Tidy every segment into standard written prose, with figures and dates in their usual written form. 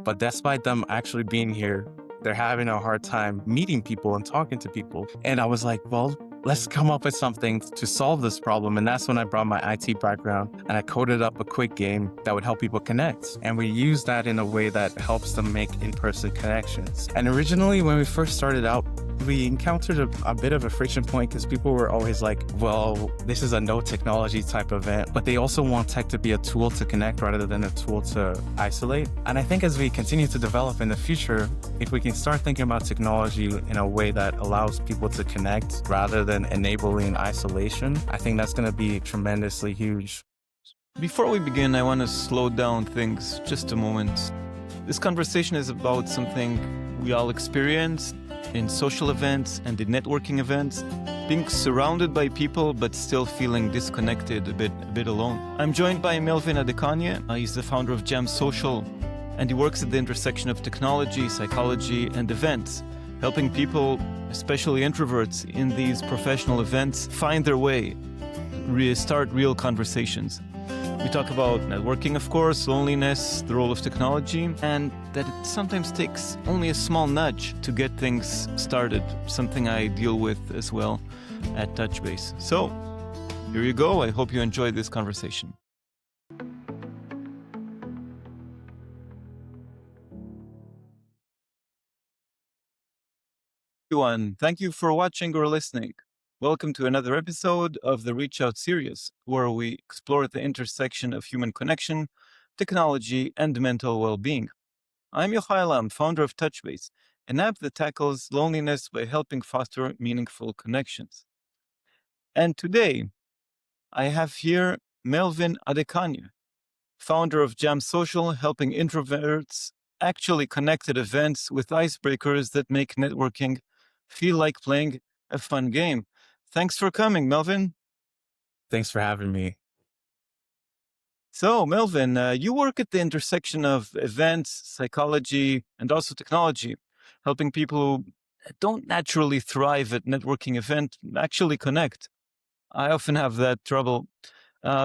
But despite them actually being here, they're having a hard time meeting people and talking to people. And I was like, well, let's come up with something to solve this problem. And that's when I brought my IT background and I coded up a quick game that would help people connect. And we use that in a way that helps them make in-person connections. And originally, when we first started out, we encountered a bit of a friction point because people were always like, well, this is a no technology type event, but they also want tech to be a tool to connect rather than a tool to isolate. And I think as we continue to develop in the future, if we can start thinking about technology in a way that allows people to connect rather than enabling isolation, I think that's going to be tremendously huge. Before we begin, I want to slow down things just a moment. This conversation is about something we all experience in social events and in networking events, being surrounded by people but still feeling disconnected, a bit alone. I'm joined by Melvin Adekanye. He's the founder of JamSocial, and he works at the intersection of technology, psychology, and events, helping people, especially introverts, in these professional events find their way, start real conversations. We talk about networking, of course, loneliness, the role of technology, and that it sometimes takes only a small nudge to get things started, something I deal with as well at TouchBase. So, here you go. I hope you enjoyed this conversation. Everyone, thank you for watching or listening. Welcome to another episode of the Reach Out series, where we explore the intersection of human connection, technology, and mental well-being. I'm Yohay Elam, founder of TouchBase, an app that tackles loneliness by helping foster meaningful connections. And today, I have here Melvin Adekanye, founder of JamSocial, helping introverts actually connect at events with icebreakers that make networking feel like playing a fun game. Thanks for coming, Melvin. Thanks for having me. So, Melvin, you work at the intersection of events, psychology, and also technology, helping people who don't naturally thrive at networking events actually connect. I often have that trouble.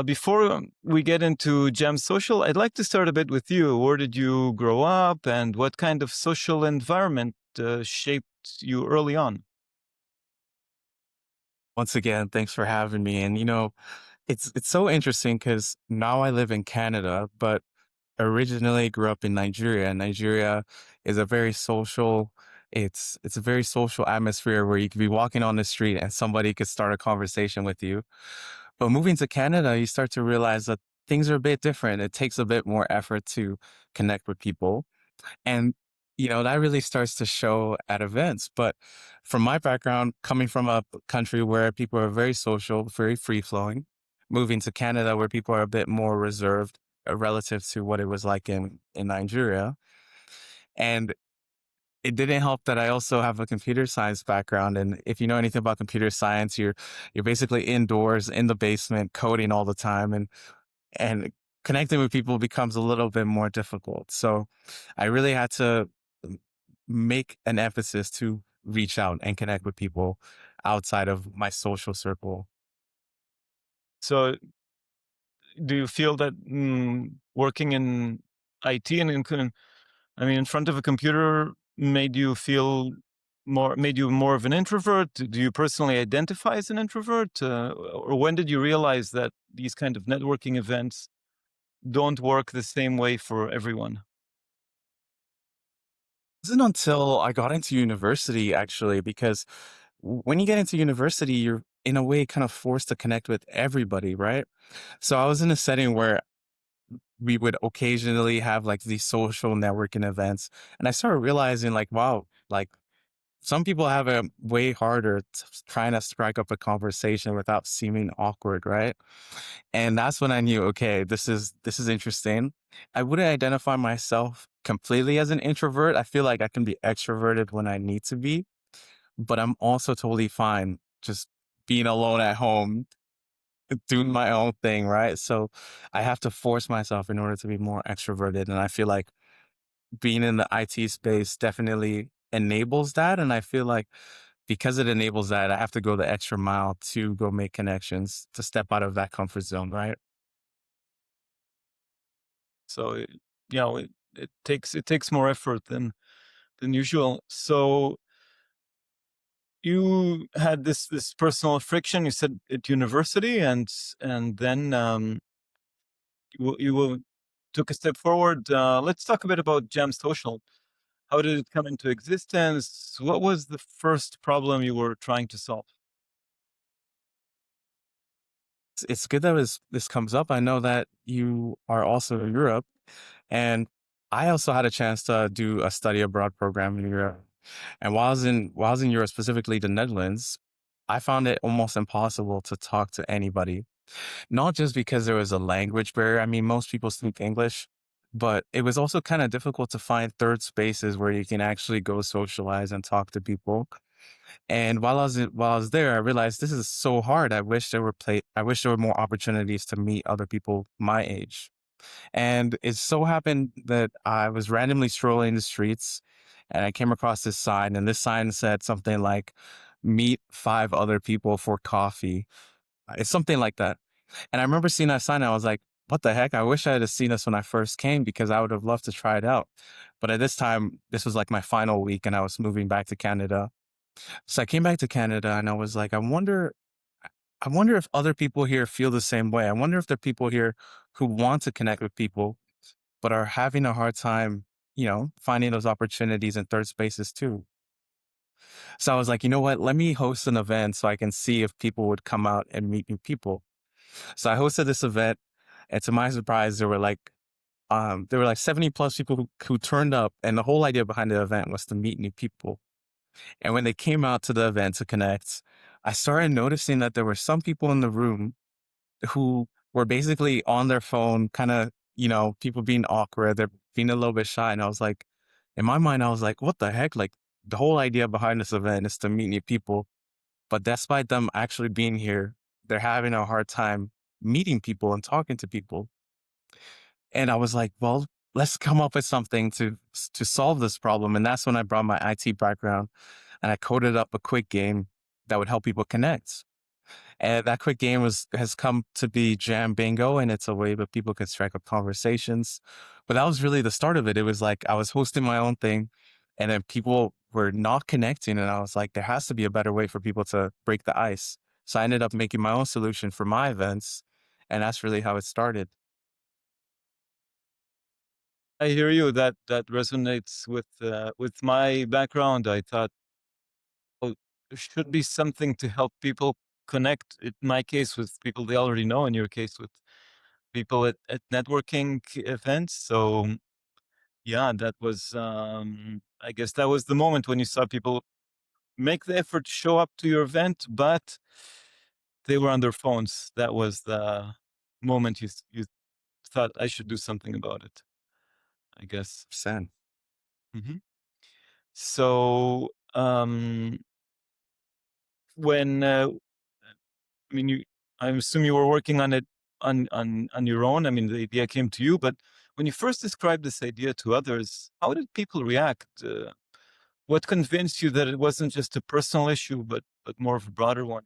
Before we get into JamSocial, I'd like to start a bit with you. Where did you grow up, and what kind of social environment shaped you early on? Once again, thanks for having me. And it's so interesting because now I live in Canada, but originally grew up in Nigeria. Nigeria is a very social, it's a very social atmosphere where you could be walking on the street and somebody could start a conversation with you. But moving to Canada, you start to realize that things are a bit different. It takes a bit more effort to connect with people. And, that really starts to show at events. But from my background, coming from a country where people are very social, very free flowing, moving to Canada where people are a bit more reserved relative to what it was like in Nigeria. And it didn't help that I also have a computer science background. And if you know anything about computer science, you're basically indoors in the basement coding all the time. And connecting with people becomes a little bit more difficult. So I really had to make an emphasis to reach out and connect with people outside of my social circle. So, do you feel that working in IT and in front of a computer made you more of an introvert? Do you personally identify as an introvert? Or when did you realize that these kind of networking events don't work the same way for everyone? It wasn't until I got into university, actually, because when you get into university, you're in a way kind of forced to connect with everybody, right? So I was in a setting where we would occasionally have like these social networking events. And I started realizing like, wow, like some people have it way harder trying to strike up a conversation without seeming awkward, right? And that's when I knew, okay, this is interesting. I wouldn't identify myself completely as an introvert. I feel like I can be extroverted when I need to be, but I'm also totally fine just being alone at home, doing my own thing, right? So I have to force myself in order to be more extroverted. And I feel like being in the IT space definitely enables that. And I feel like because it enables that, I have to go the extra mile to go make connections, to step out of that comfort zone, right? So, you know, it takes more effort than usual. So you had this personal friction. You said at university, and then you took a step forward. Let's talk a bit about JamSocial. How did it come into existence? What was the first problem you were trying to solve? It's good that this comes up. I know that you are also in Europe, and I also had a chance to do a study abroad program in Europe. And while I was in Europe, specifically the Netherlands, I found it almost impossible to talk to anybody. Not just because there was a language barrier. I mean, most people speak English, but it was also kind of difficult to find third spaces where you can actually go socialize and talk to people. And while I was there, I realized this is so hard. I wish there were more opportunities to meet other people my age. And it so happened that I was randomly strolling the streets and I came across this sign, and this sign said something like, meet 5 other people for coffee. It's something like that. And I remember seeing that sign, and I was like, what the heck? I wish I had seen this when I first came because I would have loved to try it out. But at this time, this was like my final week and I was moving back to Canada. So I came back to Canada and I was like, I wonder if other people here feel the same way. I wonder if there are people here who want to connect with people, but are having a hard time, finding those opportunities in third spaces too. So I was like, you know what? Let me host an event so I can see if people would come out and meet new people. So I hosted this event, and to my surprise, there were like 70 plus people who turned up, and the whole idea behind the event was to meet new people. And when they came out to the event to connect, I started noticing that there were some people in the room who were basically on their phone, kind of, people being awkward, they're being a little bit shy. And I was like, in my mind, I was like, what the heck? Like, the whole idea behind this event is to meet new people. But despite them actually being here, they're having a hard time meeting people and talking to people. And I was like, well, let's come up with something to solve this problem. And that's when I brought my IT background and I coded up a quick game that would help people connect. And that quick game has come to be Jam Bingo, and it's a way that people can strike up conversations. But that was really the start of it. It was like I was hosting my own thing, and then people were not connecting, and I was like, there has to be a better way for people to break the ice. So I ended up making my own solution for my events, and that's really how it started. I hear you. That resonates with my background. I thought, oh, there should be something to help people connect. In my case, with people they already know. In your case, with people at networking events. So yeah, that was. I guess that was the moment when you saw people make the effort to show up to your event, but they were on their phones. That was the moment you thought I should do something about it. I guess. Percent. Mhm. So, when, I mean, I assume you were working on it on your own. I mean, the idea came to you, but when you first described this idea to others, how did people react? What convinced you that it wasn't just a personal issue, but more of a broader one?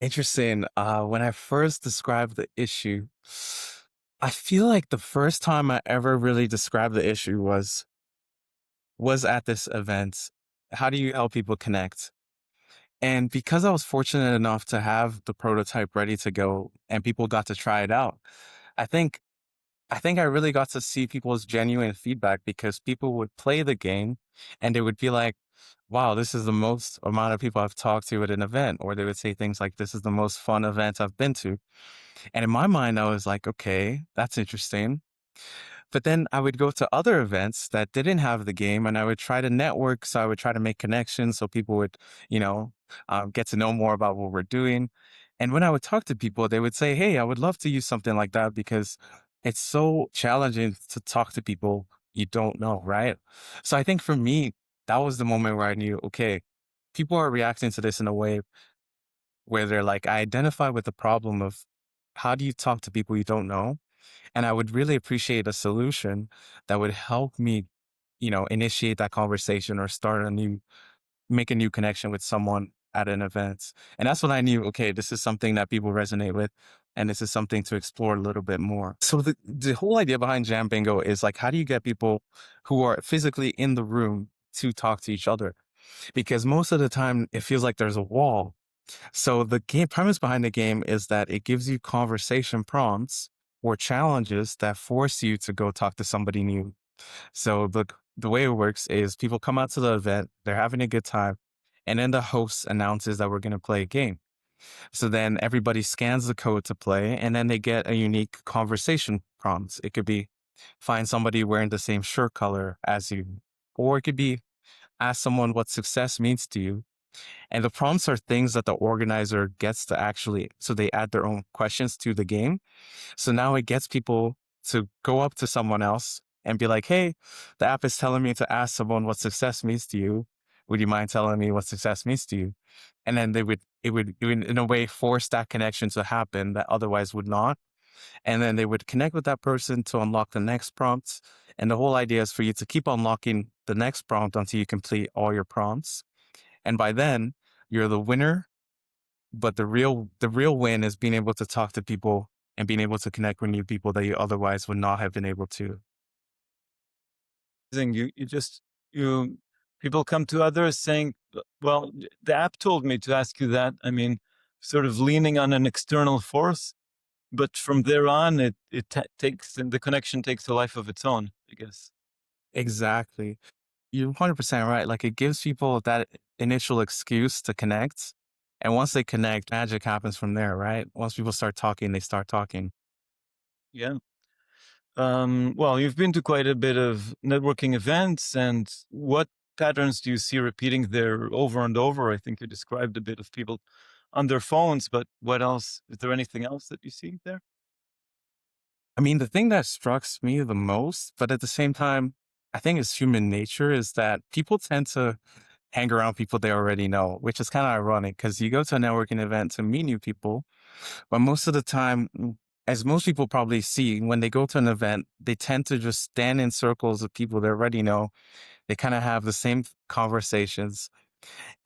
Interesting. When I first described the issue, I feel like the first time I ever really described the issue was at this event. How do you help people connect? And because I was fortunate enough to have the prototype ready to go and people got to try it out, I think I think I really got to see people's genuine feedback because people would play the game and they would be like, wow, this is the most amount of people I've talked to at an event. Or they would say things like, this is the most fun event I've been to. And in my mind, I was like, okay, that's interesting. But then I would go to other events that didn't have the game and I would try to network. So I would try to make connections so people would, get to know more about what we're doing. And when I would talk to people, they would say, hey, I would love to use something like that because it's so challenging to talk to people you don't know, right? So I think for me, that was the moment where I knew, okay, people are reacting to this in a way where they're like, I identify with the problem of how do you talk to people you don't know? And I would really appreciate a solution that would help me, initiate that conversation or make a new connection with someone at an event. And that's when I knew, okay, this is something that people resonate with, and this is something to explore a little bit more. So the whole idea behind Jam Bingo is like, how do you get people who are physically in the room to talk to each other? Because most of the time it feels like there's a wall. So the game premise behind the game is that it gives you conversation prompts or challenges that force you to go talk to somebody new. So the way it works is people come out to the event, they're having a good time, and then the host announces that we're going to play a game. So then everybody scans the code to play, and then they get a unique conversation prompt. It could be find somebody wearing the same shirt color as you, or it could be ask someone what success means to you. And the prompts are things that the organizer gets to actually, so they add their own questions to the game. So now it gets people to go up to someone else and be like, hey, the app is telling me to ask someone what success means to you. Would you mind telling me what success means to you? And then it would in a way force that connection to happen that otherwise would not. And then they would connect with that person to unlock the next prompt. And the whole idea is for you to keep unlocking the next prompt until you complete all your prompts. And by then, you're the winner, but the real win is being able to talk to people and being able to connect with new people that you otherwise would not have been able to. Thing you just you people come to others saying, well, the app told me to ask you that. I mean, sort of leaning on an external force, but from there on, takes the connection takes a life of its own, I guess. Exactly. You're 100% right. Like it gives people that initial excuse to connect. And once they connect, magic happens from there, right? Once people start talking, they start talking. Yeah. Well, you've been to quite a bit of networking events, and what patterns do you see repeating there over and over? I think you described a bit of people on their phones, but what else? Is there anything else that you see there? I mean, the thing that strikes me the most, but at the same time, I think it's human nature is that people tend to hang around people they already know, which is kind of ironic because you go to a networking event to meet new people. But most of the time, as most people probably see, when they go to an event, they tend to just stand in circles of people they already know. They kind of have the same conversations.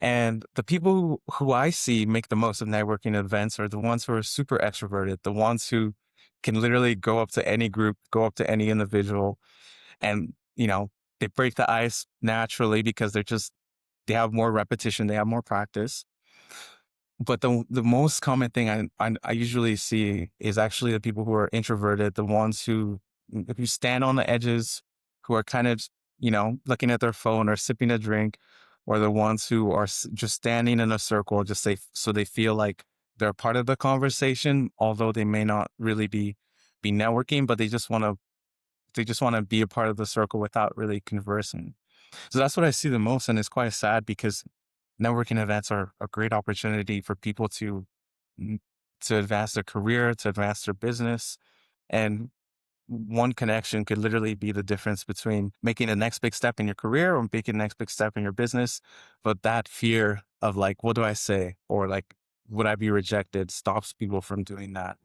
And the people who I see make the most of networking events are the ones who are super extroverted, the ones who can literally go up to any group, go up to any individual, and, they break the ice naturally because they have more repetition, they have more practice. But the most common thing I usually see is actually the people who are introverted, the ones who stand on the edges, who are kind of, looking at their phone or sipping a drink, or the ones who are just standing in a circle, just so they feel like they're part of the conversation, although they may not really be networking, but they just want to be a part of the circle without really conversing. So that's what I see the most, and it's quite sad because networking events are a great opportunity for people mm, to advance their career, to advance their business, and one connection could literally be the difference between making the next big step in your career or making the next big step in your business. But that fear of like, what do I say? Or like, would I be rejected stops people from doing that.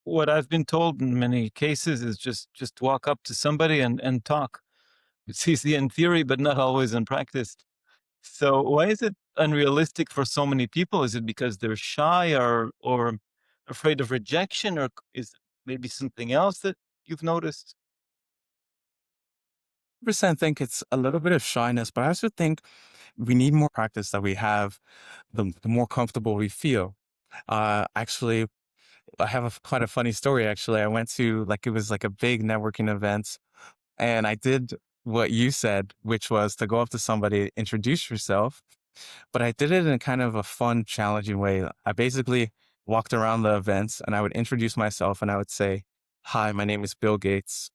What I've been told in many cases is just walk up to somebody and talk. It's easy in theory, but not always in practice. So why is it unrealistic for so many people? Is it because they're shy or afraid of rejection, or is maybe something else that you've noticed? Percent think it's a little bit of shyness, but I also think we need more practice that we have, the more comfortable we feel. Actually, I have quite a funny story. Actually, I went to like it was like a big networking event, and I did what you said, which was to go up to somebody, introduce yourself. But I did it in kind of a fun, challenging way. I basically walked around the events, and I would introduce myself, and I would say, "Hi, my name is Bill Gates."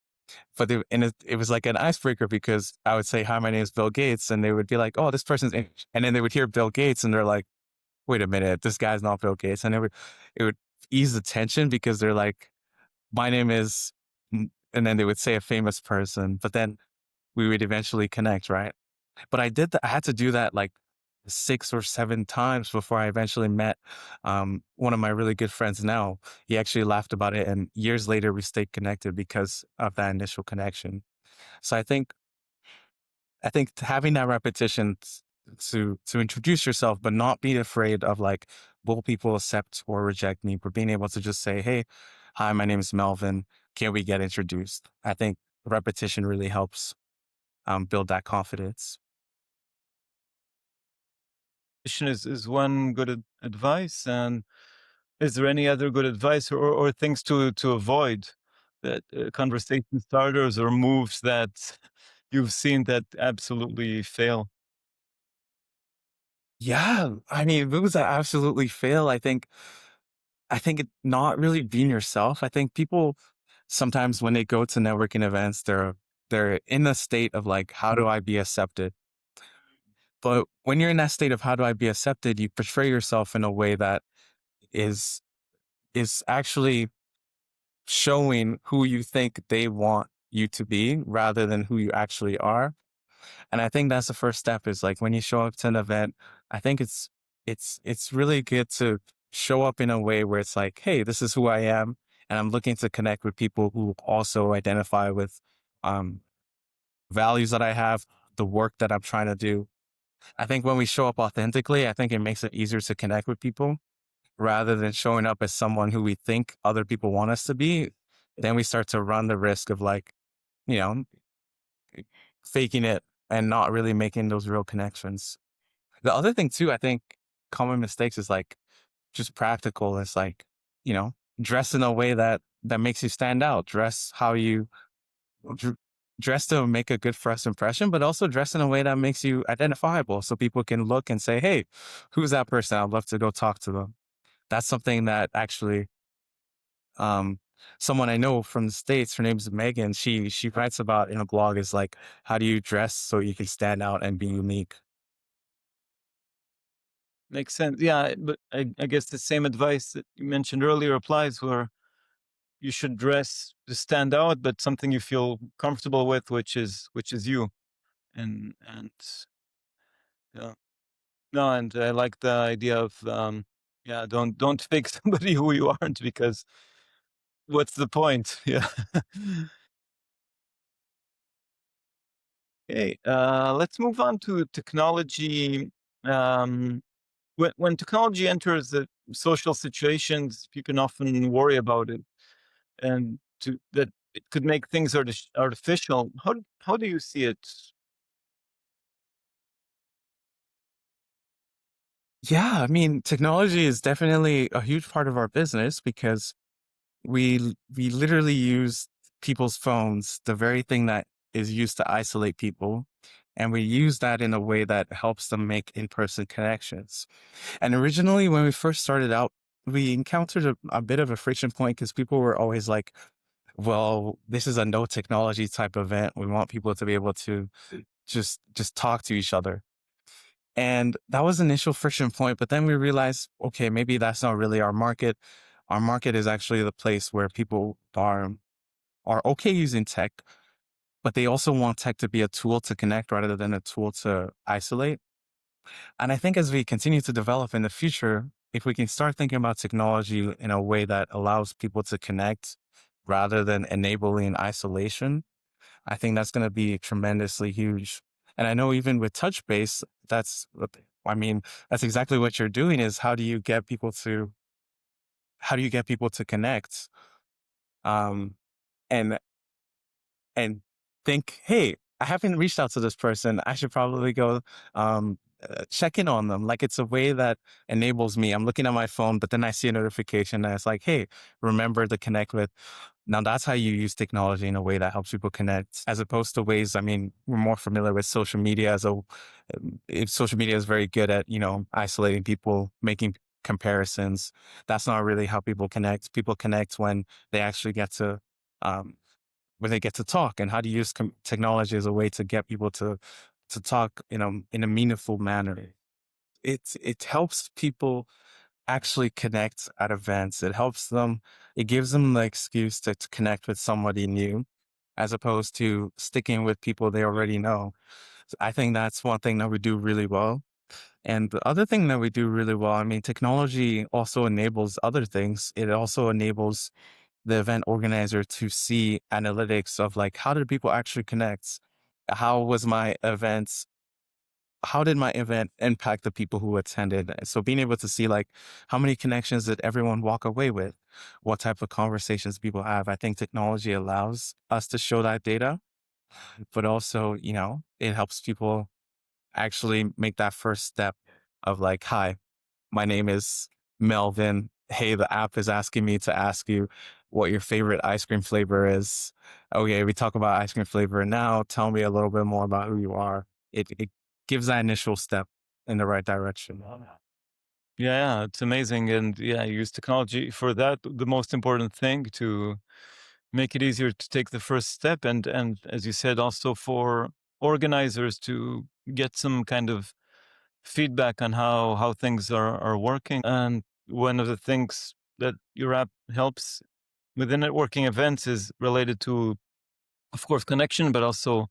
But it was like an icebreaker because I would say, "Hi, my name is Bill Gates," and they would be like, "Oh, this person's," and then they would hear Bill Gates, and they're like, "Wait a minute, this guy's not Bill Gates," and it would ease the tension because they're like, "My name is," and then they would say a famous person, but then we would eventually connect, right? But I had to do that like 6 or 7 times before I eventually met, one of my really good friends now. He actually laughed about it, and years later, we stayed connected because of that initial connection. So I think having that repetition to introduce yourself, but not be afraid of like, will people accept or reject me? But being able to just say, hey, hi, my name is Melvin. Can we get introduced? I think repetition really helps build that confidence. Is one good advice, and is there any other good advice or things to avoid that conversation starters or moves that you've seen that absolutely fail? Yeah, I mean, moves that absolutely fail. I think it not really being yourself. I think people sometimes when they go to networking events, they're in a state of like, how do I be accepted? But when you're in that state of how do I be accepted, you portray yourself in a way that is is actually showing who you think they want you to be rather than who you actually are. And I think that's the first step is like when you show up to an event, I think it's really good to show up in a way where it's like, hey, this is who I am. And I'm looking to connect with people who also identify with um, values that I have, the work that I'm trying to do. I think when we show up authentically, I think it makes it easier to connect with people rather than showing up as someone who we think other people want us to be. Then we start to run the risk of like, you know, faking it and not really making those real connections. The other thing too, I think common mistakes is like just practical. It's like, you know, dress in a way that makes you stand out. Dress how you dr- dress to make a good first impression, but also dress in a way that makes you identifiable, so people can look and say, "Hey, who's that person? I'd love to go talk to them." That's something that actually, um, someone I know from the States, her name's Megan. She writes about in a blog is like, how do you dress so you can stand out and be unique? Makes sense. Yeah, but I guess the same advice that you mentioned earlier applies where you should dress to stand out, but something you feel comfortable with, which is you. And yeah. No, and I like the idea of yeah, don't fake somebody who you aren't because what's the point? Yeah. Okay, let's move on to technology. Um, when technology enters the social situations, you can often worry about it, and to that it could make things artificial. How do you see it? Yeah, I mean, technology is definitely a huge part of our business because we literally use people's phones, the very thing that is used to isolate people, and we use that in a way that helps them make in-person connections. And originally, when we first started out, we encountered a bit of a friction point because people were always like, "Well, this is a no technology type event. We want people to be able to just talk to each other." And that was an initial friction point, but then we realized, okay, maybe that's not really our market. Our market is actually the place where people are okay using tech, but they also want tech to be a tool to connect rather than a tool to isolate. And I think as we continue to develop in the future, if we can start thinking about technology in a way that allows people to connect rather than enabling isolation, I think that's going to be tremendously huge. And I know even with TouchBase, I mean, that's exactly what you're doing is how do you get people to connect? Um, and and think, hey, I haven't reached out to this person. I should probably go check in on them. Like it's a way that enables me. I'm looking at my phone, but then I see a notification that's like, hey, remember to connect with. Now that's how you use technology in a way that helps people connect, as opposed to ways. I mean, we're more familiar with social media if social media is very good at isolating people, making comparisons. That's not really how people connect. People connect they actually get to um, when they get to talk, and how to use technology as a way to get people to talk in a meaningful manner. It helps people actually connect at events. It gives them the excuse to connect with somebody new as opposed to sticking with people they already know. So I think that's one thing that we do really well. And the other thing that we do really well, I mean, technology also enables other things. It also enables the event organizer to see analytics of like, how did people actually connect? How was my event? how did my event impact the people who attended? So being able to see like how many connections did everyone walk away with? What type of conversations people have? I think technology allows us to show that data, but also, it helps people actually make that first step of like, hi, my name is Melvin. Hey, the app is asking me to ask you what your favorite ice cream flavor is. Okay, we talk about ice cream flavor now. Tell me a little bit more about who you are. It gives that initial step in the right direction. Yeah, it's amazing. And yeah, I use technology for that. The most important thing to make it easier to take the first step. And as you said, also for organizers to get some kind of feedback on how things are working. And one of the things that your app helps with the networking events is related to, of course, connection, but also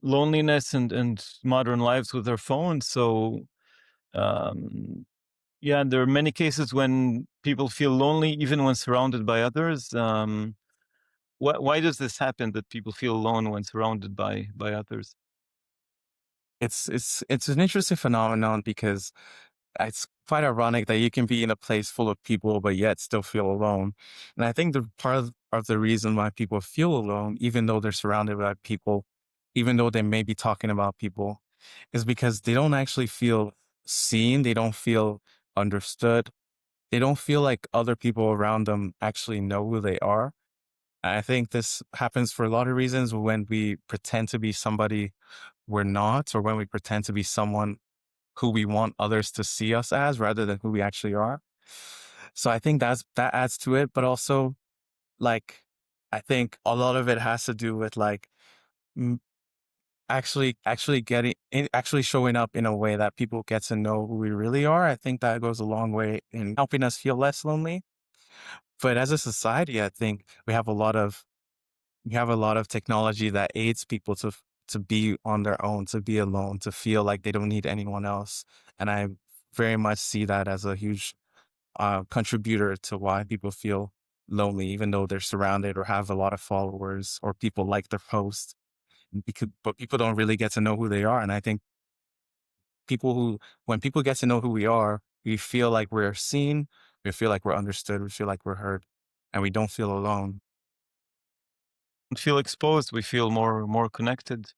loneliness and modern lives with their phones. So um, yeah, there are many cases when people feel lonely even when surrounded by others. Why does this happen that people feel alone when surrounded by others? It's an interesting phenomenon because it's quite ironic that you can be in a place full of people, but yet still feel alone. And I think the part of the reason why people feel alone, even though they're surrounded by people, even though they may be talking about people, is because they don't actually feel seen. They don't feel understood. They don't feel like other people around them actually know who they are. And I think this happens for a lot of reasons when we pretend to be somebody we're not, or when we pretend to be someone who we want others to see us as rather than who we actually are. So I think that adds to it, but also like I think a lot of it has to do with like m- actually getting actually showing up in a way that people get to know who we really are. I think that goes a long way in helping us feel less lonely. But as a society, I think we have a lot of technology that aids people to be on their own, to be alone, to feel like they don't need anyone else. And I very much see that as a huge contributor to why people feel lonely, even though they're surrounded or have a lot of followers or people like their post. But people don't really get to know who they are. And I think when people get to know who we are, we feel like we're seen, we feel like we're understood, we feel like we're heard, and we don't feel alone. Feel exposed, we feel more connected.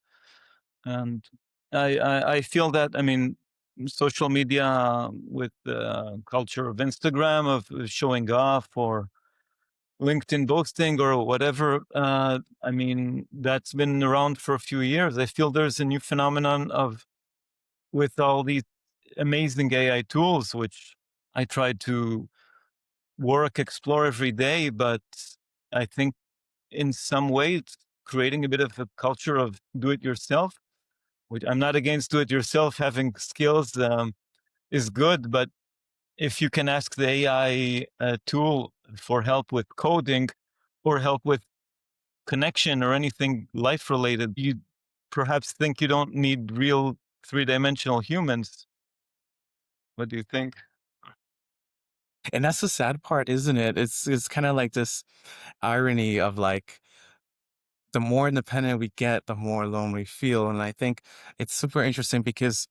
And I feel that, I mean, social media with the culture of Instagram, of showing off, or LinkedIn boasting, or whatever, I mean, that's been around for a few years. I feel there's a new phenomenon of, with all these amazing AI tools, which I try to explore every day, but I think in some way it's creating a bit of a culture of do it yourself, which I'm not against do it yourself. Having skills is good, but if you can ask the AI tool for help with coding or help with connection or anything life related, you perhaps think you don't need real three-dimensional humans. What do you think? And that's the sad part, isn't it? It's kind of like this irony of like the more independent we get, the more alone we feel. And I think it's super interesting because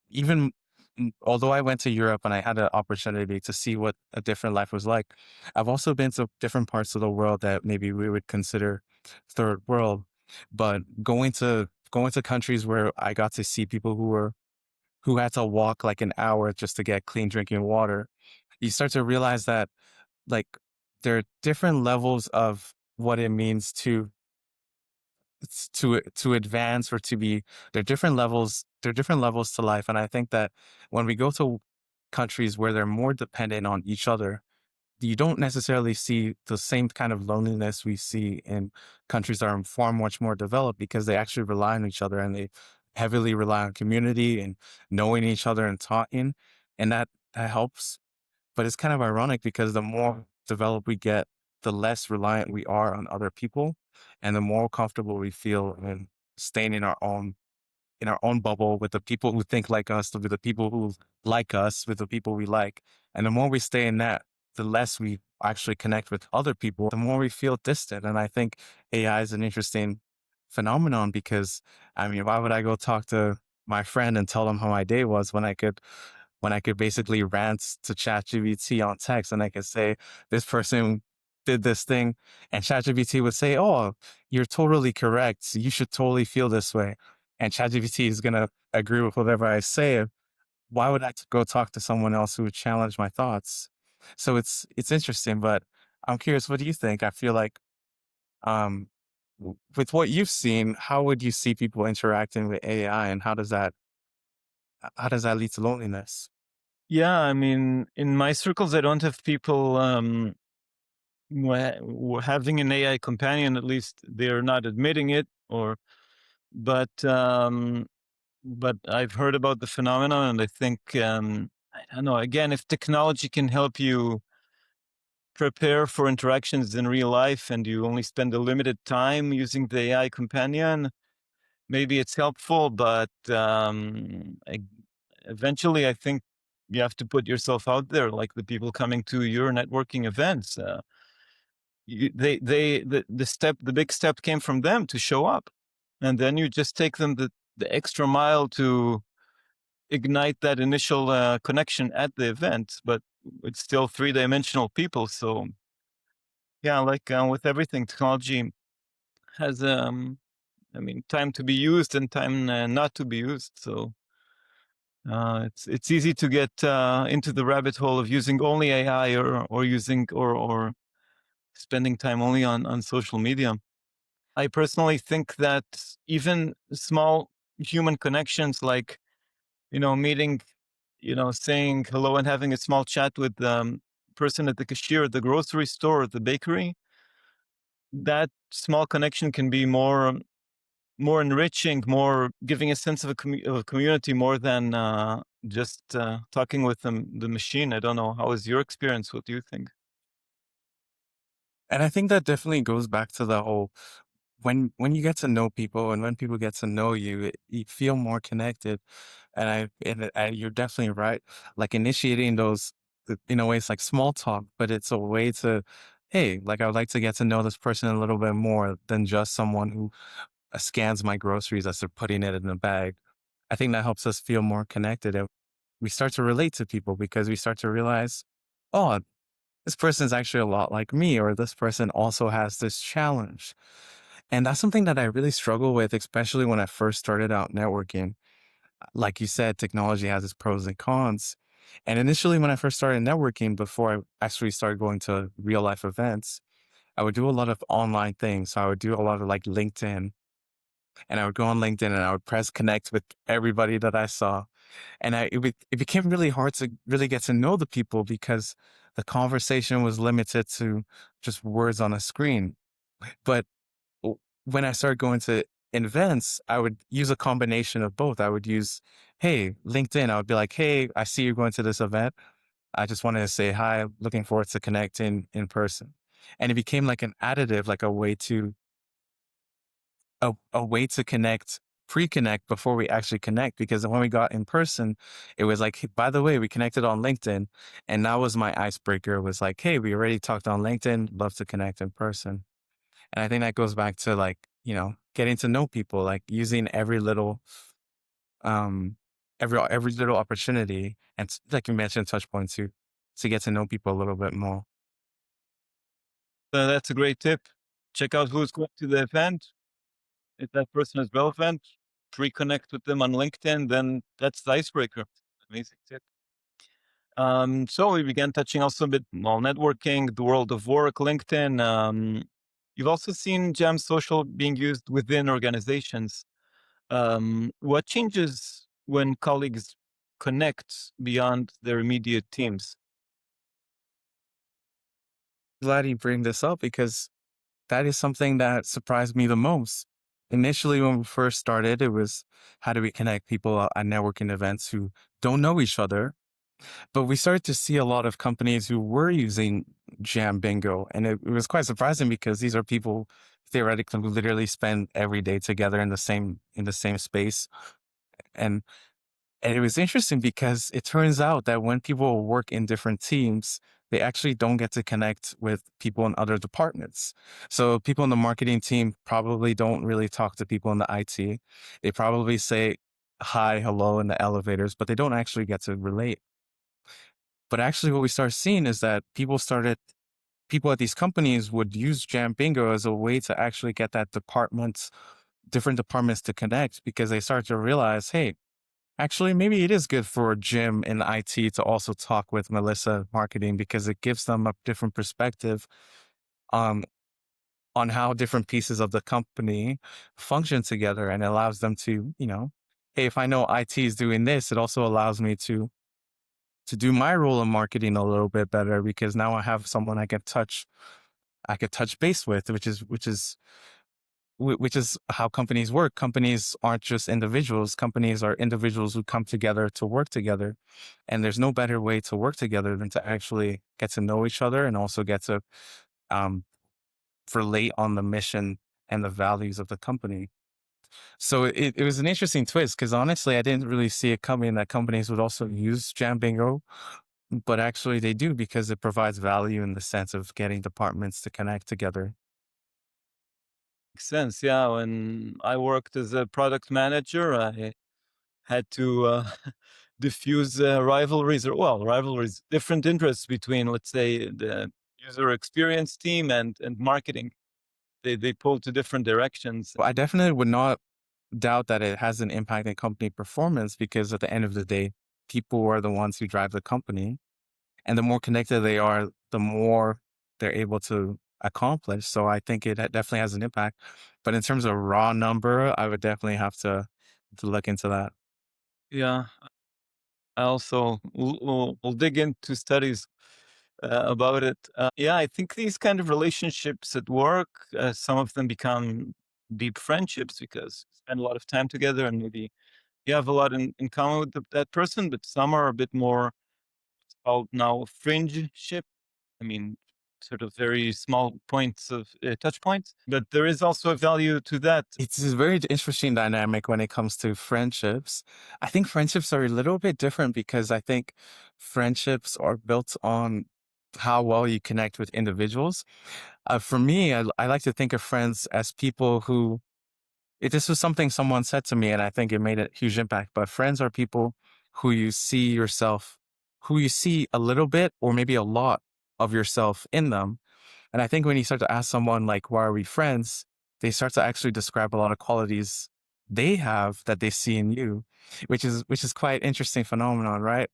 although I went to Europe and I had an opportunity to see what a different life was like, I've also been to different parts of the world that maybe we would consider third world. But going to countries where I got to see people who had to walk like an hour just to get clean drinking water, you start to realize that like there are different levels of what it means to advance or to be there are different levels to life. And I think that when we go to countries where they're more dependent on each other, you don't necessarily see the same kind of loneliness we see in countries that are far much more developed because they actually rely on each other and they heavily rely on community and knowing each other and talking, and that helps. But it's kind of ironic because the more developed we get, the less reliant we are on other people, and the more comfortable we feel in staying in our own bubble with the people who think like us, with the people who like us, with the people we like. And the more we stay in that, the less we actually connect with other people, the more we feel distant. And I think AI is an interesting phenomenon because, I mean, why would I go talk to my friend and tell them how my day was when I could basically rant to ChatGPT on text and I could say, this person did this thing. And ChatGPT would say, oh, you're totally correct. You should totally feel this way. And ChatGPT is going to agree with whatever I say. Why would I go talk to someone else who would challenge my thoughts? So it's interesting, but I'm curious, what do you think? I feel like um, with what you've seen, how would you see people interacting with AI, and how does that lead to loneliness? Yeah, I mean, in my circles, I don't have people having an AI companion. At least they're not admitting it, or but I've heard about the phenomenon, and I think I don't know. Again, if technology can help you prepare for interactions in real life, and you only spend a limited time using the AI companion, maybe it's helpful. But eventually, I think you have to put yourself out there, like the people coming to your networking events. The big step came from them to show up, and then you just take them the extra mile to ignite that initial connection at the event. But it's still three-dimensional people. So yeah, like with everything, technology has I mean, time to be used and time not to be used. So it's easy to get into the rabbit hole of using only AI, or using or spending time only on social media. I personally think that even small human connections, like, meeting, saying hello and having a small chat with the person at the cashier at the grocery store or the bakery, that small connection can be more enriching, more giving a sense of of a community, more than just talking with the machine. I don't know. How is your experience? What do you think? And I think that definitely goes back to the whole when you get to know people and when people get to know you, you feel more connected. And you're definitely right. Like initiating those, in a way, it's like small talk, but it's a way to, hey, like I would like to get to know this person a little bit more than just someone who scans my groceries as they're putting it in a bag. I think that helps us feel more connected. And we start to relate to people because we start to realize, oh, this person is actually a lot like me, or this person also has this challenge. And that's something that I really struggle with, especially when I first started out networking. Like you said, technology has its pros and cons. And initially, when I first started networking, before I actually started going to real life events, I would do a lot of online things. So I would do a lot of like LinkedIn, and I would go on LinkedIn and I would press connect with everybody that I saw. And it became really hard to really get to know the people because the conversation was limited to just words on a screen. But when I started going to events, I would use a combination of both. I would use, hey, LinkedIn. I would be like, hey, I see you're going to this event. I just wanted to say hi. Looking forward to connecting in person. And it became like an additive, like a way to connect, pre-connect before we actually connect. Because when we got in person, it was like, hey, by the way, we connected on LinkedIn, and that was my icebreaker. It was like, hey, we already talked on LinkedIn. Love to connect in person. And I think that goes back to like, getting to know people, like using um, every little opportunity, and like you mentioned, touch points to get to know people a little bit more. That's a great tip. Check out who's going to the event. If that person is relevant, pre-connect with them on LinkedIn. Then that's the icebreaker. Amazing tip. So we began touching also a bit on networking, the world of work, LinkedIn. You've also seen JamSocial being used within organizations. What changes when colleagues connect beyond their immediate teams? Glad you bring this up because that is something that surprised me the most. Initially, when we first started, it was how do we connect people at networking events who don't know each other. But we started to see a lot of companies who were using Jam Bingo. And it was quite surprising because these are people theoretically who literally spend every day together in the same space. And and it was interesting because it turns out that when people work in different teams, they actually don't get to connect with people in other departments. So people in the marketing team probably don't really talk to people in the IT. They probably say, hi, hello in the elevators, but they don't actually get to relate. But actually, what we started seeing is that people at these companies would use Jam Bingo as a way to actually get different departments to connect because they start to realize, hey, actually, maybe it is good for Jim in IT to also talk with Melissa in marketing because it gives them a different perspective um, on how different pieces of the company function together and allows them to, hey, if I know IT is doing this, it also allows me to do my role in marketing a little bit better because now I have someone I could touch base with, which is how companies work. Companies aren't just individuals. Companies are individuals who come together to work together. And there's no better way to work together than to actually get to know each other and also get to um, relate on the mission and the values of the company. So it was an interesting twist because honestly, I didn't really see it coming that companies would also use Jam Bingo, but actually they do because it provides value in the sense of getting departments to connect together. Makes sense. Yeah. When I worked as a product manager, I had to diffuse rivalries, or well, rivalries, different interests between, let's say, the user experience team and marketing. They pull to different directions. I definitely would not doubt that it has an impact in company performance because at the end of the day, people are the ones who drive the company. And the more connected they are, the more they're able to accomplish. So I think definitely has an impact. But in terms of raw number, I would definitely have to look into that. Yeah. I also will dig into studies about it. Yeah, I think these kind of relationships at work, some of them become deep friendships because you spend a lot of time together and maybe you have a lot in common with that person, but some are a bit more called now fringe ship. I mean, sort of very small points of touch points, but there is also a value to that. It's a very interesting dynamic when it comes to friendships. I think friendships are a little bit different because I think friendships are built on how well you connect with individuals. For me, I like to think of friends as people who this was something someone said to me, and I think it made a huge impact. But friends are people who who you see a little bit or maybe a lot of yourself in them. And I think when you start to ask someone like, "Why are we friends?" They start to actually describe a lot of qualities they have that they see in you, which is quite interesting phenomenon, right?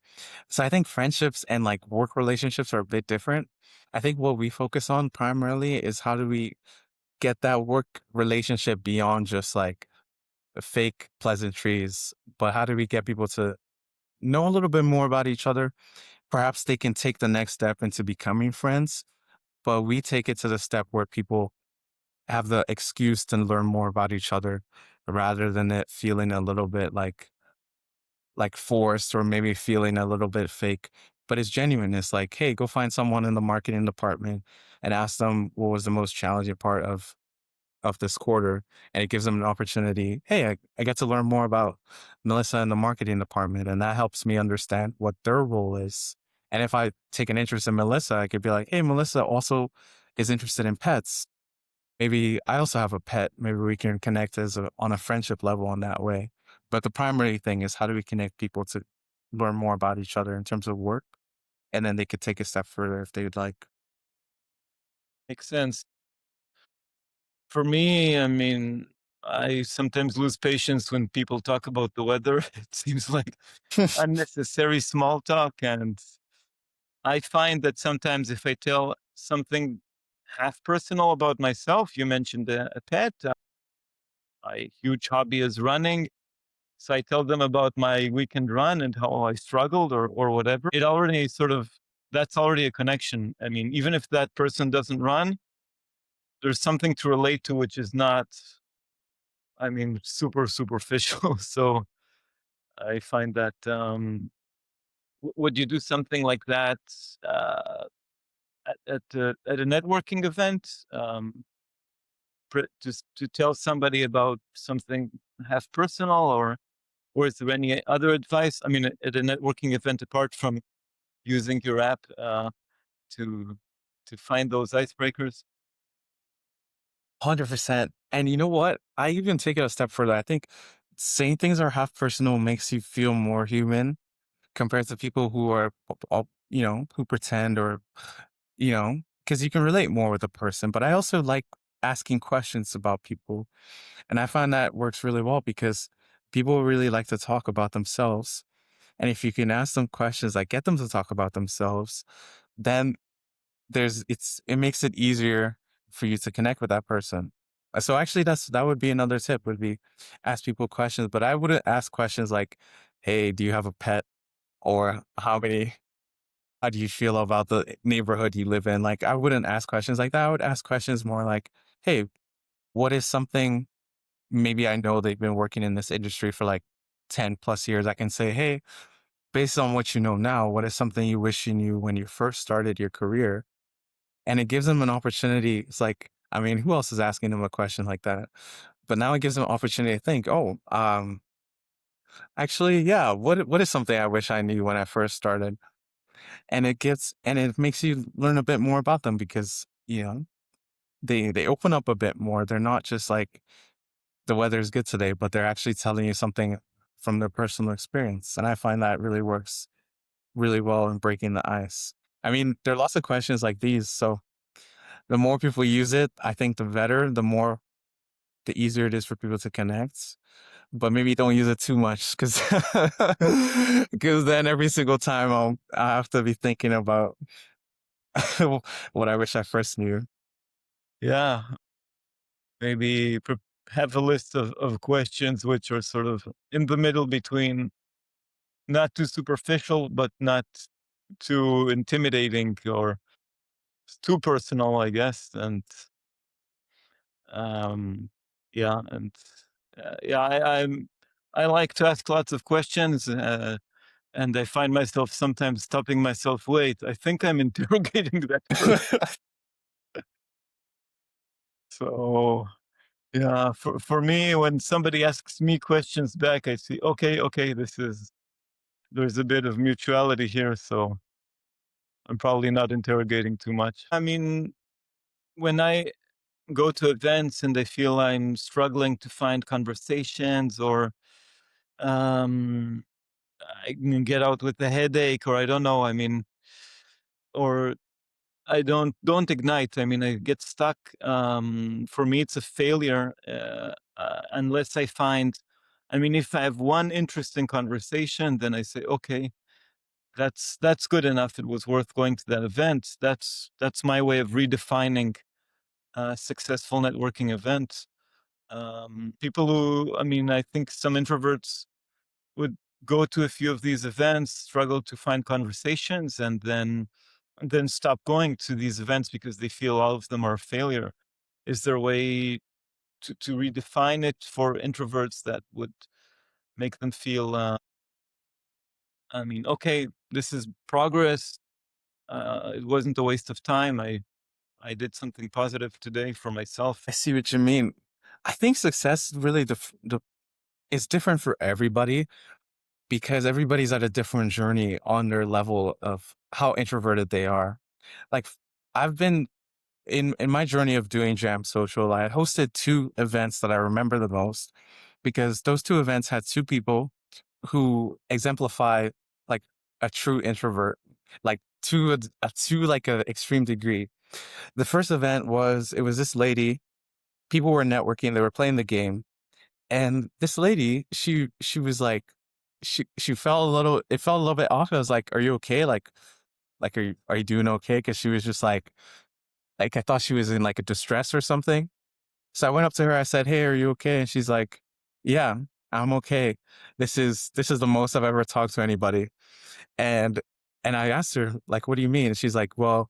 So I think friendships and like work relationships are a bit different. I think what we focus on primarily is how do we get that work relationship beyond just like fake pleasantries, but how do we get people to know a little bit more about each other? Perhaps they can take the next step into becoming friends, but we take it to the step where people have the excuse to learn more about each other rather than it feeling a little bit like forced or maybe feeling a little bit fake. But it's genuine. It's like, hey, go find someone in the marketing department and ask them what was the most challenging part of this quarter, and it gives them an opportunity. Hey, I get to learn more about Melissa in the marketing department, and that helps me understand what their role is. And if I take an interest in Melissa, I could be like, hey, Melissa also is interested in pets. Maybe I also have a pet. Maybe we can connect on a friendship level in that way. But the primary thing is how do we connect people to learn more about each other in terms of work, and then they could take a step further if they would like. Makes sense. For me, I mean, I sometimes lose patience when people talk about the weather. It seems like unnecessary small talk. And I find that sometimes if I tell something half personal about myself, you mentioned a pet, my huge hobby is running. So I tell them about my weekend run and how I struggled or whatever. It already sort of, that's already a connection. I mean, even if that person doesn't run, there's something to relate to, which is not, I mean, super superficial. So I find that, would you do something like that uh, at a networking event, to tell somebody about something half personal, or is there any other advice? I mean, at a networking event, apart from using your app to to find those icebreakers. 100%. And you know what? I even take it a step further. I think saying things are half personal makes you feel more human compared to people who are all, who pretend or, because you can relate more with a person. But I also like asking questions about people. And I find that works really well because people really like to talk about themselves. And if you can ask them questions, like get them to talk about themselves, then it makes it easier for you to connect with that person. So actually that would be another tip would be ask people questions, but I wouldn't ask questions like, hey, do you have a pet? Or how do you feel about the neighborhood you live in? Like I wouldn't ask questions like that. I would ask questions more like, hey, what is something maybe I know they've been working in this industry for like 10 plus years. I can say, hey, based on what you know now, what is something you wish you knew when you first started your career? And it gives them an opportunity. It's like, I mean, who else is asking them a question like that? But now it gives them an opportunity to think, oh, actually, yeah, what is something I wish I knew when I first started? And it makes you learn a bit more about them because, they open up a bit more. They're not just like the weather is good today, but they're actually telling you something from their personal experience. And I find that really works really well in breaking the ice. I mean, there are lots of questions like these. So the more people use it, I think the better, the easier it is for people to connect. But maybe don't use it too much because because then every single time I have to be thinking about what I wish I first knew. Yeah, maybe have a list of questions which are sort of in the middle between not too superficial, but not too intimidating or too personal, I guess. And um, yeah, and yeah, I like to ask lots of questions, and I find myself sometimes stopping myself. Wait, I think I'm interrogating that person. So yeah, for me, when somebody asks me questions back, I see, okay, there's a bit of mutuality here, so I'm probably not interrogating too much. I mean, when I go to events and I feel I'm struggling to find conversations, or um, I can get out with a headache, or I don't know. I mean, or I don't ignite. I mean, I get stuck. For me, it's a failure unless I find. I mean, if I have one interesting conversation, then I say, okay, that's good enough. It was worth going to that event. That's my way of redefining a successful networking event. People who, I mean, I think some introverts would go to a few of these events, struggle to find conversations, and then stop going to these events because they feel all of them are a failure. Is there a way to redefine it for introverts that would make them feel, I mean, okay, this is progress. It wasn't a waste of time. I did something positive today for myself. I see what you mean. I think success really is different for everybody because everybody's at a different journey on their level of how introverted they are. Like I've been in my journey of doing JamSocial, I hosted two events that I remember the most because those two events had two people who exemplify like a true introvert, like to like a extreme degree. The first event it was this lady, people were networking, they were playing the game, and this lady, she was like, she felt a little, it felt a little bit off. I was like, "Are you okay? Like are you doing okay?" Because she was just like I thought she was in like a distress or something. So I went up to her. I said, "Hey, are you okay?" And she's like, "Yeah, I'm okay. This is the most I've ever talked to anybody." And and I asked her like, "What do you mean?" And she's like, "Well,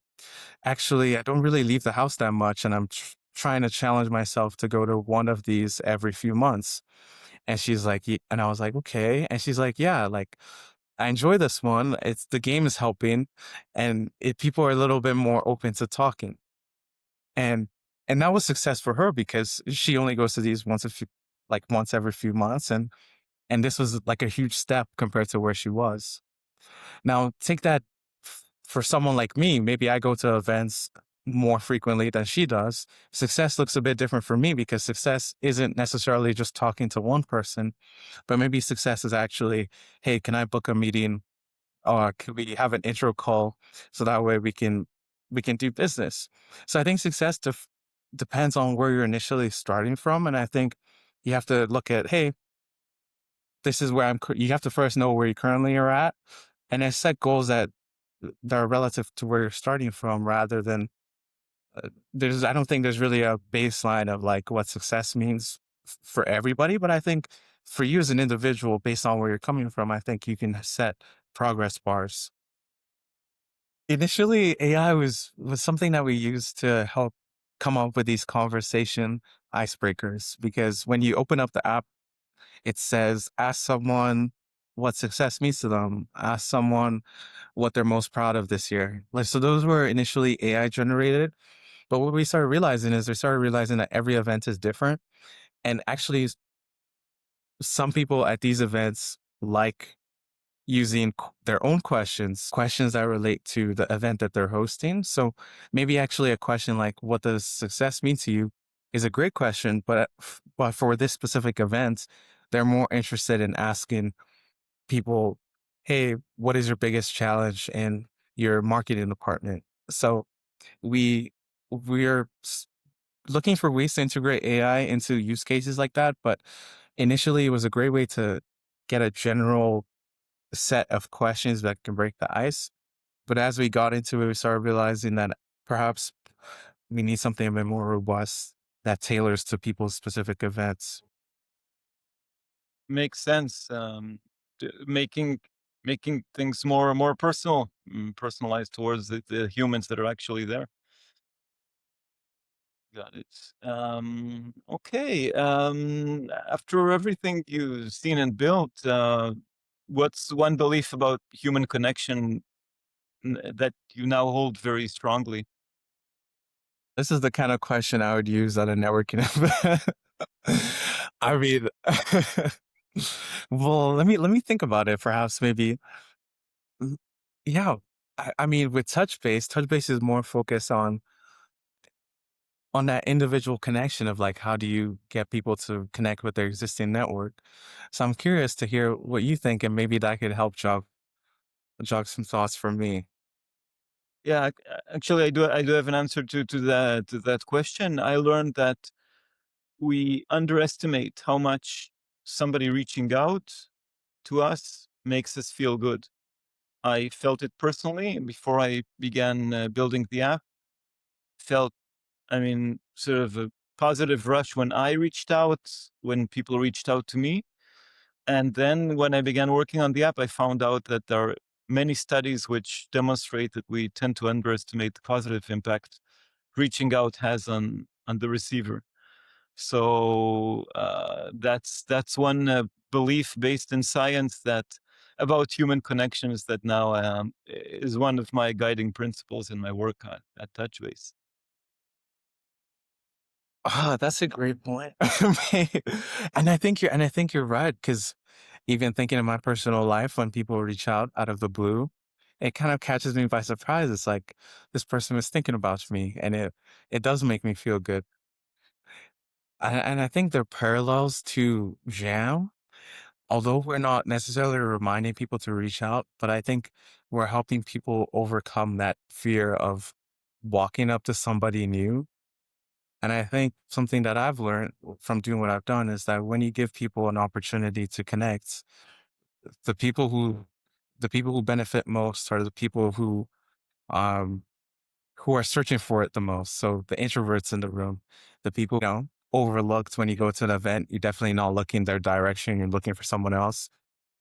actually, I don't really leave the house that much, and I'm trying to challenge myself to go to one of these every few months." And she's like, and I was like, "Okay." And she's like, "Yeah, like I enjoy this one. It's the game is helping, and people are a little bit more open to talking." And that was success for her because she only goes to these once every few months, and this was like a huge step compared to where she was. Now take that for someone like me, maybe I go to events more frequently than she does. Success looks a bit different for me because success isn't necessarily just talking to one person, but maybe success is actually, hey, can I book a meeting? Or could we have an intro call so that way we can do business? So I think success depends on where you're initially starting from, and I think you have to look at, hey, this is where you have to first know where you currently are at, and then set goals that are relative to where you're starting from, rather than I don't think there's really a baseline of like what success means for everybody, but I think for you as an individual, based on where you're coming from, I think you can set progress bars. Initially, AI was something that we used to help come up with these conversation icebreakers, because when you open up the app, it says, ask someone what success means to them, ask someone what they're most proud of this year. Like, so those were initially AI generated. But what we started realizing that every event is different. And actually, some people at these events like using their own questions that relate to the event that they're hosting. So maybe actually a question like, what does success mean to you, is a great question. But for this specific event, they're more interested in asking people, hey, what is your biggest challenge in your marketing department? So we we're looking for ways to integrate AI into use cases like that. But initially, it was a great way to get a general set of questions that can break the ice. But as we got into it, we started realizing that perhaps we need something a bit more robust that tailors to people's specific events. Makes sense. Making things more personal, personalized towards the humans that are actually there. Got it. Okay. After everything you've seen and built, what's one belief about human connection that you now hold very strongly? This is the kind of question I would use at a networking event. I mean, well, let me think about it. Perhaps maybe, mm, yeah. I mean, with TouchBase is more focused on that individual connection of like, how do you get people to connect with their existing network? So I'm curious to hear what you think, and maybe that could help jog some thoughts for me. Yeah, actually, I do have an answer to that question. I learned that we underestimate how much somebody reaching out to us makes us feel good. I felt it personally before I began building the app. Felt, I mean, sort of a positive rush when I reached out, when people reached out to me. And then when I began working on the app, I found out that there are many studies which demonstrate that we tend to underestimate the positive impact reaching out has on the receiver. So that's one belief based in science that about human connections that now is one of my guiding principles in my work at TouchBase. Ah, that's a great point. And I think you're right, because even thinking in my personal life, when people reach out of the blue, it kind of catches me by surprise. It's like this person was thinking about me, and it does make me feel good. And I think there are parallels to Jam, although we're not necessarily reminding people to reach out, but I think we're helping people overcome that fear of walking up to somebody new. And I think something that I've learned from doing what I've done is that when you give people an opportunity to connect, the people who the people who benefit most are the people um who are searching for it the most. So the introverts in the room, the people, overlooked when you go to an event, you're definitely not looking their direction, you're looking for someone else.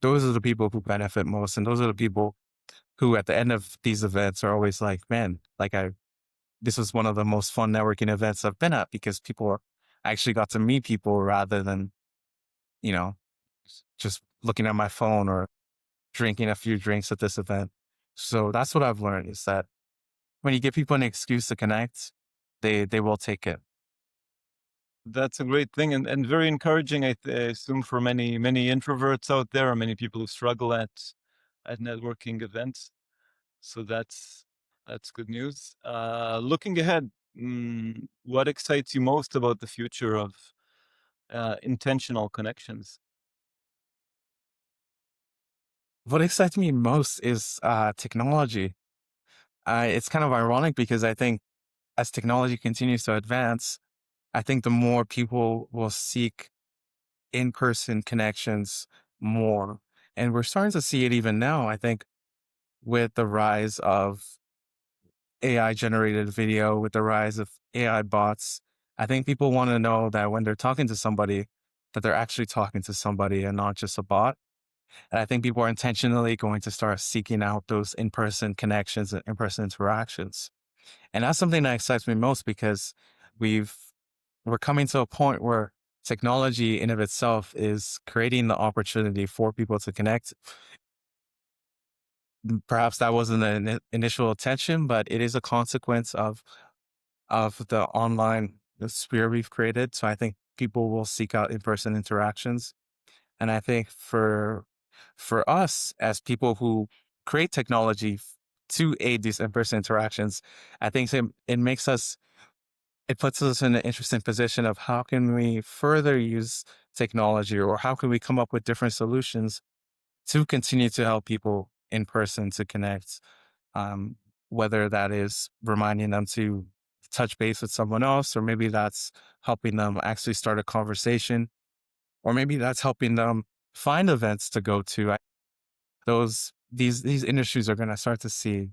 Those are the people who benefit most. And those are the people who at the end of these events are always like, man, this was one of the most fun networking events I've been at, because I actually got to meet people rather than, you know, just looking at my phone or drinking a few drinks at this event. So that's what I've learned, is that when you give people an excuse to connect, they will take it. That's a great thing and very encouraging. I assume for many introverts out there, or many people who struggle at networking events. So That's good news. Looking ahead, what excites you most about the future of intentional connections? What excites me most is technology. It's kind of ironic because I think as technology continues to advance, I think the more people will seek in-person connections more. And we're starting to see it even now, I think, with the rise of AI generated video, with the rise of AI bots. I think people want to know that when they're talking to somebody, that they're actually talking to somebody and not just a bot. And I think people are intentionally going to start seeking out those in-person connections and in-person interactions. And that's something that excites me most because we've we're coming to a point where technology in of itself is creating the opportunity for people to connect. Perhaps that wasn't the initial intention, but it is a consequence of the online sphere we've created. So I think people will seek out in-person interactions. And I think for us as people who create technology to aid these in-person interactions, I think it puts us in an interesting position of how can we further use technology or how can we come up with different solutions to continue to help people in person to connect, um, whether that is reminding them to touch base with someone else, or maybe that's helping them actually start a conversation, or maybe that's helping them find events to go to. These industries are going to start to see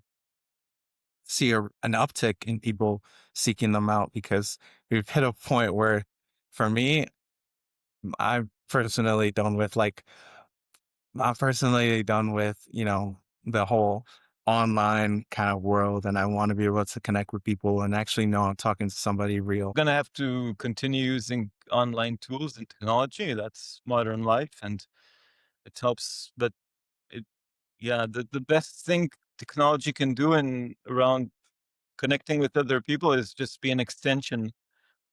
an uptick in people seeking them out because we've hit a point where, for me, I'm personally done with like I'm personally done with the whole online kind of world, and I want to be able to connect with people and actually know I'm talking to somebody real. Gonna have to continue using online tools and technology. That's modern life, and it helps. But it, yeah, the best thing technology can do in around connecting with other people is just be an extension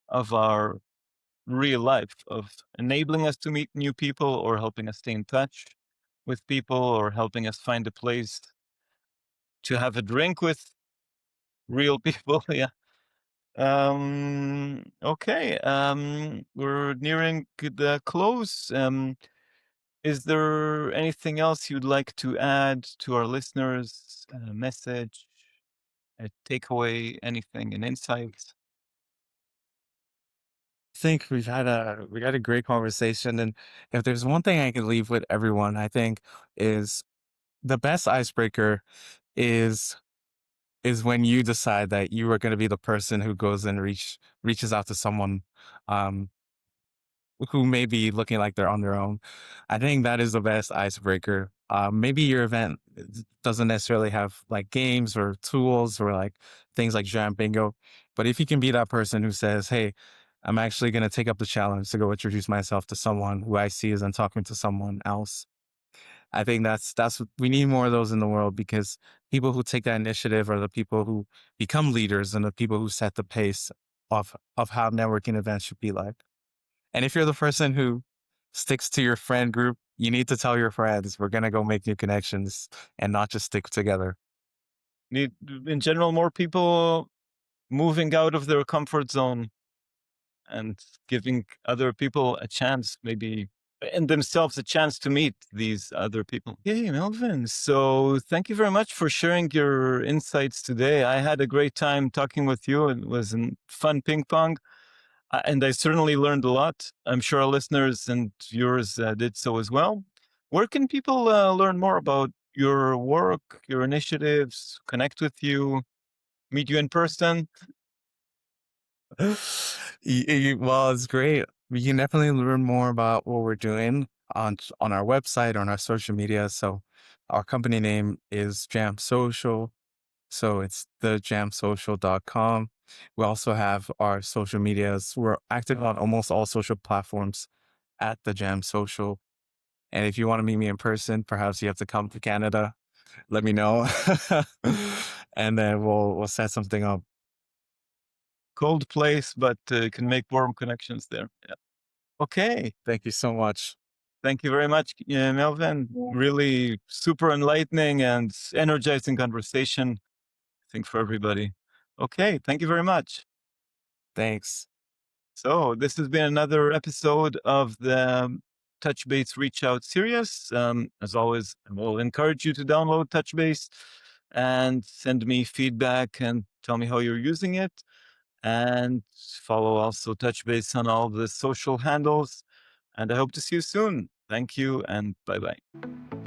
of our real life, of enabling us to meet new people or helping us stay in touch with people or helping us find a place to have a drink with real people. Yeah. Okay. We're nearing the close. Is there anything else you'd like to add to our listeners? A message, a takeaway, anything, an insight? Think we had a great conversation, and if there's one thing I can leave with everyone, I think is the best icebreaker is is when you decide that you are going to be the person who goes and reaches out to someone um who may be looking like they're on their own. I think that is the best icebreaker. Maybe your event doesn't necessarily have like games or tools or like things like Jam Bingo, but if you can be that person who says, "Hey, I'm actually going to take up the challenge to go introduce myself to someone who I see as I'm talking to someone else." I think we need more of those in the world because people who take that initiative are the people who become leaders and the people who set the pace of how networking events should be like. And if you're the person who sticks to your friend group, you need to tell your friends, we're going to go make new connections and not just stick together. Need, in general, more people moving out of their comfort zone and giving other people a chance, maybe, and themselves a chance to meet these other people. Hey, Melvin. So thank you very much for sharing your insights today. I had a great time talking with you. It was a fun ping pong. And I certainly learned a lot. I'm sure our listeners and yours did so as well. Where can people learn more about your work, your initiatives, connect with you, meet you in person? Well, it's great. We can definitely learn more about what we're doing on our website, on our social media. So our company name is JamSocial. So it's the jamsocial.com. We also have our social medias. We're active on almost all social platforms at the Jam Social. And if you want to meet me in person, perhaps you have to come to Canada. Let me know, and then we'll set something up. Cold place, but can make warm connections there. Yeah. Okay. Thank you so much. Thank you very much, Melvin. Really super enlightening and energizing conversation. think for everybody. Okay, thank you very much. Thanks. So this has been another episode of the TouchBase Reach Out series. As always, I will encourage you to download TouchBase and send me feedback and tell me how you're using it. And follow also TouchBase on all the social handles. And I hope to see you soon. Thank you and bye bye.